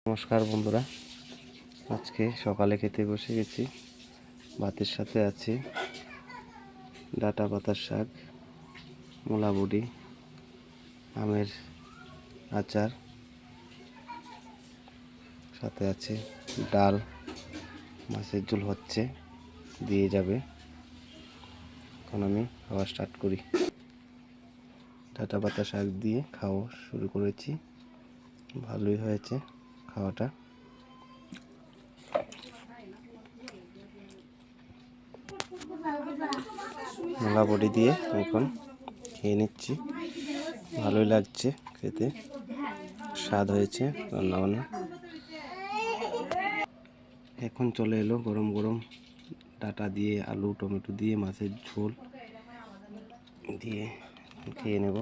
নমস্কার বন্ধুরা, আজকে সকালে খেতে বসে গেছি। ভাতের সাথে আছে ডাঁটা পাতার শাক, মূলা বড়ি, আমের আচার, সাথে আছে ডাল, মাছের ঝোল হচ্ছে, দিয়ে যাবে। এখন আমি খাওয়া স্টার্ট করি। ডাঁটা পাতা শাক দিয়ে খাওয়া শুরু করেছি, ভালোই হয়েছে খাওয়াটা। মূলা বড়ি দিয়ে এখন খেয়ে নিচ্ছি, ভালোই লাগছে খেতে, স্বাদ হয়েছে রান্নাবান্না। এখন চলে এলো গরম গরম ডাঁটা দিয়ে, আলু টমেটো দিয়ে মাছের ঝোল দিয়ে খেয়ে নেব।